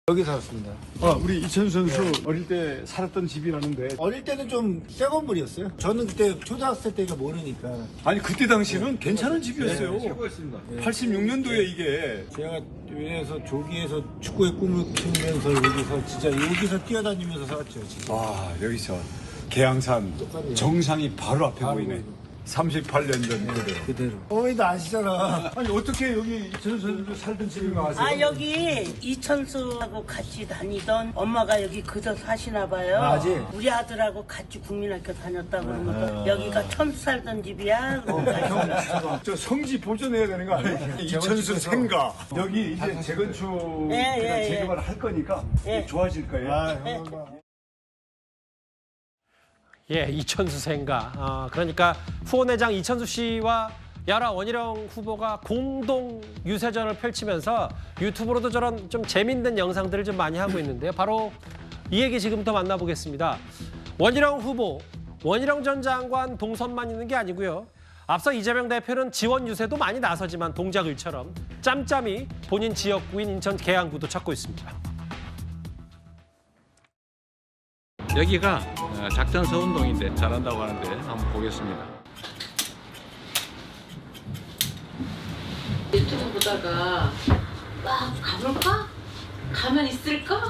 여기 살았습니다. 우리 이천수 선수 어릴 때 살았던 집이라는데. 어릴 때는 좀 새 건물이었어요. 저는 그때 초등학생 때가 모르니까. 아니 그때 당시는 괜찮은 집이었어요. 최고였습니다. 86년도에 이게. 제가 위에서 조기에서 축구의 꿈을 키우면서 여기서 뛰어다니면서 살았죠. 진짜. 와, 여기서 계양산 똑같네요. 정상이 바로 앞에 바로 보이네. 보이고. 38년 전 그대로. 그대로. 어머니도 아시잖아. 아니 어떻게 여기 이천수 선수 살던 집인가 아세요? 아 여기 이천수하고 같이 다니던 엄마가 여기 그저 사시나 봐요. 아직? 우리 아들하고 같이 국민학교 다녔다 그러면 여기가 천수 살던 집이야. 저 성지 보존해야 되는 거 아니에요? 이천수 생가. 여기 이제 재건축 예. 재개발을 할 거니까 예. 좋아질 거예요. 예, 이천수 생가. 그러니까 후원회장 이천수 씨와 야라 원희룡 후보가 공동 유세전을 펼치면서 유튜브로도 저런 좀 재밌는 영상들을 좀 많이 하고 있는데요. 바로 이 얘기 지금부터 만나보겠습니다. 원희룡 후보, 원희룡 전 장관 동선만 있는 게 아니고요. 앞서 이재명 대표는 지원 유세도 많이 나서지만 동작을처럼 짬짬이 본인 지역구인 인천 계양구도 찾고 있습니다. 여기가 작전 서운동인데 잘한다고 하는데 한번 보겠습니다. 유튜브 보다가 막 가볼까? 가면 있을까?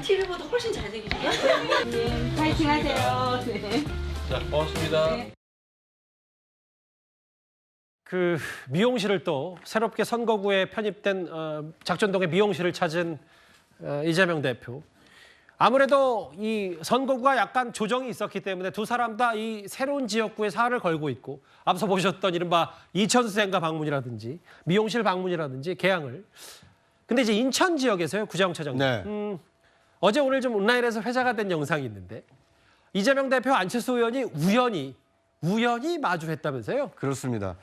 TV보다 훨씬 잘생기셨어요? 네, 파이팅 하세요. 네. 자, 고맙습니다. 그 미용실을 또 새롭게 선거구에 편입된 작전동의 미용실을 찾은 이재명 대표. 아무래도 이 선거구가 약간 조정이 있었기 때문에 두 사람 다 이 새로운 지역구에 살을 걸고 있고 앞서 보셨던 이른바 이천수 생가 방문이라든지 미용실 방문이라든지 개항을. 근데 이제 인천 지역에서요, 구자영차장. 네. 어제 오늘 좀 온라인에서 회자가 된 영상이 있는데 이재명 대표 안철수 의원이 우연히 마주했다면서요? 그렇습니다.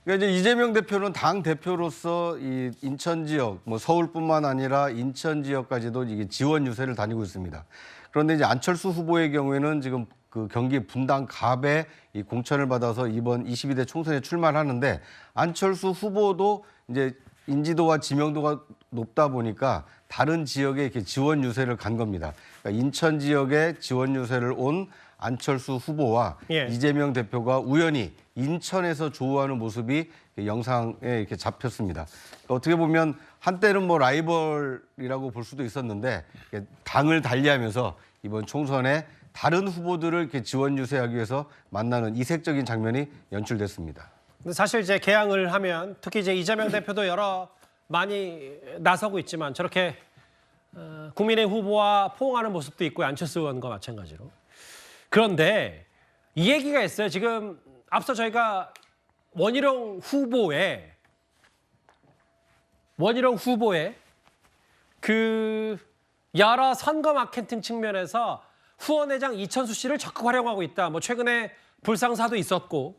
그러니까 이제 이재명 대표는 당 대표로서 이 인천 지역, 뭐 서울뿐만 아니라 인천 지역까지도 이게 지원 유세를 다니고 있습니다. 그런데 이제 안철수 후보의 경우에는 지금 그 경기 분당 갑에 이 공천을 받아서 이번 22대 총선에 출마하는데 안철수 후보도 이제 인지도와 지명도가 높다 보니까 다른 지역에 이렇게 지원 유세를 간 겁니다. 그러니까 인천 지역에 지원 유세를 온 안철수 후보와 예. 이재명 대표가 우연히 인천에서 조우하는 모습이 영상에 이렇게 잡혔습니다. 그러니까 어떻게 보면 한때는 뭐 라이벌이라고 볼 수도 있었는데 당을 달리하면서 이번 총선에 다른 후보들을 이렇게 지원 유세하기 위해서 만나는 이색적인 장면이 연출됐습니다. 근데 사실 이제 개항을 하면 특히 이제 이재명 대표도 많이 나서고 있지만 저렇게 국민의 후보와 포옹하는 모습도 있고 안철수 의원과 마찬가지로. 그런데 이 얘기가 있어요. 지금 앞서 저희가 원희룡 후보의 그 여러 선거 마케팅 측면에서 후원회장 이천수 씨를 적극 활용하고 있다. 뭐 최근에 불상사도 있었고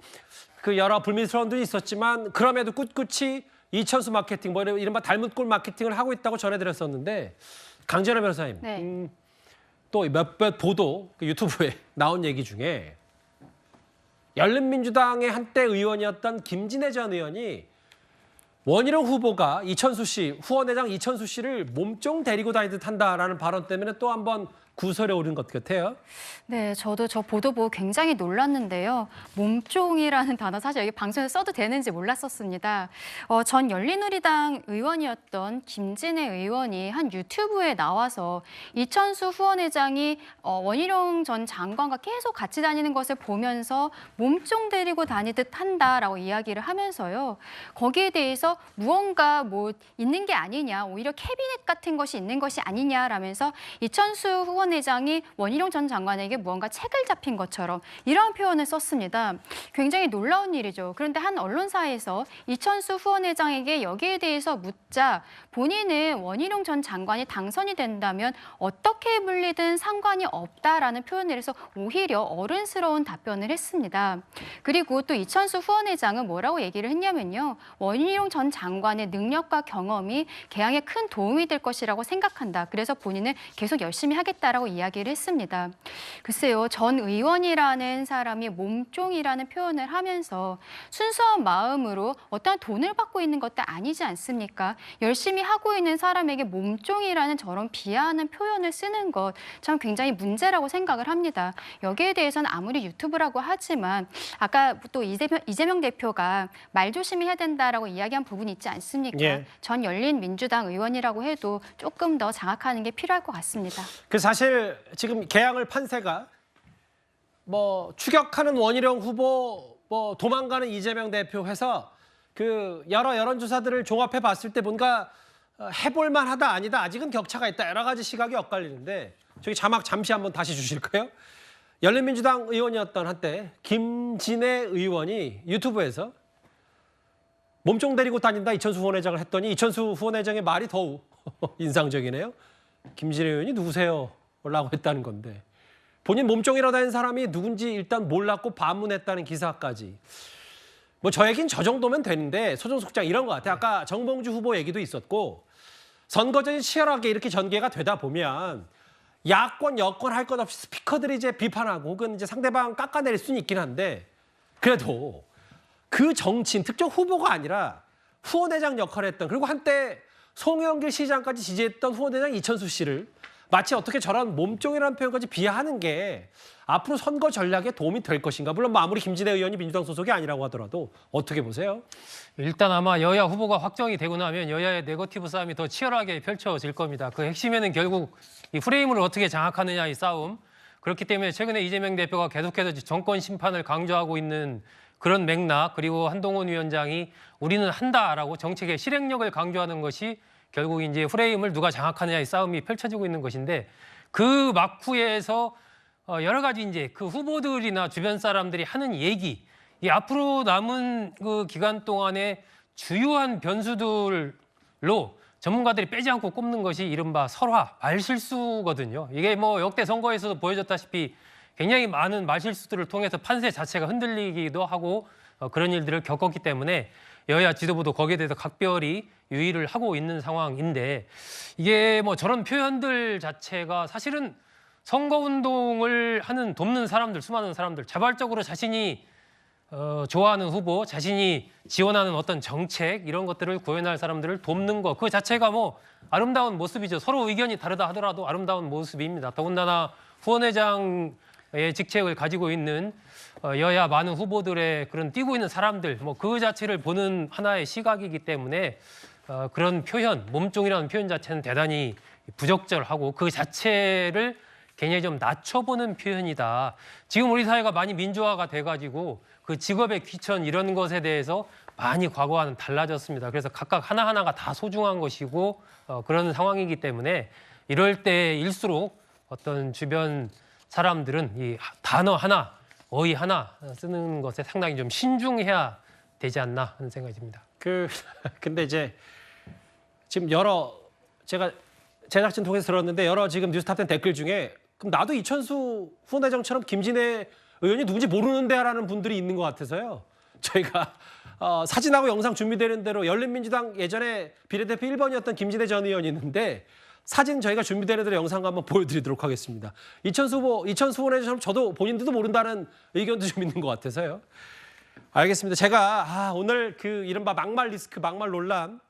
그 여러 불미스러움들이 있었지만 그럼에도 꿋꿋이 이천수 마케팅, 뭐 이른바 닮은 꼴 마케팅을 하고 있다고 전해드렸었는데 강전호 변호사님. 네. 또 몇몇 보도 그 유튜브에 나온 얘기 중에 열린민주당의 한때 의원이었던 김진애 전 의원이 원희룡 후보가 이천수 씨, 후원회장 이천수 씨를 몸종 데리고 다니듯 한다라는 발언 때문에 또 한번 구설에 오른 것 같아요. 네, 저도 저 보도 보고 굉장히 놀랐는데요. 몸종이라는 단어 사실 여기 방송에서 써도 되는지 몰랐었습니다. 전 열린우리당 의원이었던 김진애 의원이 한 유튜브에 나와서 이천수 후원회장이 원희룡 전 장관과 계속 같이 다니는 것을 보면서 몸종 데리고 다니듯 한다라고 이야기를 하면서요. 거기에 대해서 무언가 뭐 있는 게 아니냐, 오히려 캐비넷 같은 것이 있는 것이 아니냐라면서 이천수 후원회장이 원희룡 전 장관에게 무언가 책을 잡힌 것처럼 이러한 표현을 썼습니다. 굉장히 놀라운 일이죠. 그런데 한 언론사에서 이천수 후원회장에게 여기에 대해서 묻자 본인은 원희룡 전 장관이 당선이 된다면 어떻게 불리든 상관이 없다라는 표현을 해서 오히려 어른스러운 답변을 했습니다. 그리고 또 이천수 후원회장은 뭐라고 얘기를 했냐면요. 원희룡 전 장관의 능력과 경험이 개항에 큰 도움이 될 것이라고 생각한다. 그래서 본인은 계속 열심히 하겠다. 된다라고 이야기를 했습니다. 글쎄요, 전 의원이라는 사람이 몸종이라는 표현을 하면서 순수한 마음으로 어떠한 돈을 받고 있는 것도 아니지 않습니까? 열심히 하고 있는 사람에게 몸종이라는 저런 비하하는 표현을 쓰는 것 참 굉장히 문제라고 생각을 합니다. 여기에 대해서는 아무리 유튜브라고 하지만 아까 또 이재명 대표가 말 조심히 해야 된다라고 이야기한 부분이 있지 않습니까? 예. 전 열린민주당 의원이라고 해도 조금 더 장악하는 게 필요할 것 같습니다. 그 사실 지금 개항을 판세가 뭐 추격하는 원희룡 후보, 뭐 도망가는 이재명 대표 해서 그 여러 여론조사들을 종합해 봤을 때 뭔가 해볼만 하다 아니다 아직은 격차가 있다 여러 가지 시각이 엇갈리는데 저기 자막 잠시 한번 다시 주실까요? 열린민주당 의원이었던 한때 김진애 의원이 유튜브에서 몸종 데리고 다닌다 이천수 후원회장을 했더니 이천수 후원회장의 말이 더욱 인상적이네요. 김진애 의원이 누구세요? 라고 했다는 건데 본인 몸종이라 다닌 사람이 누군지 일단 몰랐고 반문했다는 기사까지. 뭐 저 얘기는 저 정도면 되는데 소정숙장 이런 것 같아요. 아까 정봉주 후보 얘기도 있었고 선거전이 치열하게 이렇게 전개가 되다 보면 야권, 여권 할 것 없이 스피커들이 이제 비판하고 혹은 이제 상대방 깎아내릴 수는 있긴 한데 그래도 그 정치인, 특정 후보가 아니라 후원회장 역할을 했던 그리고 한때 송영길 시장까지 지지했던 후원회장 이천수 씨를 마치 어떻게 저런 몸종이라는 표현까지 비하하는 게 앞으로 선거 전략에 도움이 될 것인가. 물론 뭐 아무리 김진애 의원이 민주당 소속이 아니라고 하더라도 어떻게 보세요? 일단 아마 여야 후보가 확정이 되고 나면 여야의 네거티브 싸움이 더 치열하게 펼쳐질 겁니다. 그 핵심에는 결국 이 프레임을 어떻게 장악하느냐 이 싸움. 그렇기 때문에 최근에 이재명 대표가 계속해서 정권 심판을 강조하고 있는 그런 맥락 그리고 한동훈 위원장이 우리는 한다라고 정책의 실행력을 강조하는 것이 결국 이제 프레임을 누가 장악하느냐의 싸움이 펼쳐지고 있는 것인데 그 막후에서 여러 가지 이제 그 후보들이나 주변 사람들이 하는 얘기, 이 앞으로 남은 그 기간 동안에 주요한 변수들로 전문가들이 빼지 않고 꼽는 것이 이른바 설화, 말실수거든요. 이게 뭐 역대 선거에서도 보여줬다시피 굉장히 많은 말실수들을 통해서 판세 자체가 흔들리기도 하고 그런 일들을 겪었기 때문에 여야 지도부도 거기에 대해서 각별히 유의를 하고 있는 상황인데 이게 뭐 저런 표현들 자체가 사실은 선거운동을 하는 돕는 사람들, 수많은 사람들, 자발적으로 자신이 좋아하는 후보, 자신이 지원하는 어떤 정책 이런 것들을 구현할 사람들을 돕는 것, 그 자체가 뭐 아름다운 모습이죠. 서로 의견이 다르다 하더라도 아름다운 모습입니다. 더군다나 후원회장의 직책을 가지고 있는 여야 많은 후보들의 그런 뛰고 있는 사람들, 뭐 그 자체를 보는 하나의 시각이기 때문에 그런 표현, 몸종이라는 표현 자체는 대단히 부적절하고 그 자체를 굉장히 좀 낮춰보는 표현이다. 지금 우리 사회가 많이 민주화가 돼가지고 그 직업의 귀천 이런 것에 대해서 많이 과거와는 달라졌습니다. 그래서 각각 하나하나가 다 소중한 것이고 그런 상황이기 때문에 이럴 때일수록 어떤 주변 사람들은 이 단어 하나, 어휘 하나 쓰는 것에 상당히 좀 신중해야 되지 않나 하는 생각이 듭니다. 근데 이제 지금 제가 제작진 통해서 들었는데 여러 지금 뉴스탑10 댓글 중에 그럼 나도 이천수 후원회장처럼 김진애 의원이 누군지 모르는데라는 분들이 있는 것 같아서요. 저희가 사진하고 영상 준비되는 대로 열린민주당 예전에 비례대표 1번이었던 김진애 전 의원이 있는데 사진 저희가 준비되는 대로 영상 한번 보여드리도록 하겠습니다. 이천수 후원회장처럼 저도 본인들도 모른다는 의견도 좀 있는 것 같아서요. 알겠습니다. 제가 오늘 그 이른바 막말 리스크, 막말 논란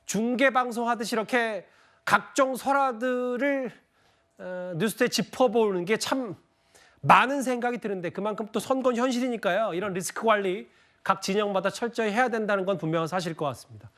중계방송 하듯이 이렇게 각종 설화들을 뉴스에 짚어보는 게 참 많은 생각이 드는데 그만큼 또 선거는 현실이니까요. 이런 리스크 관리 각 진영마다 철저히 해야 된다는 건 분명한 사실일 것 같습니다.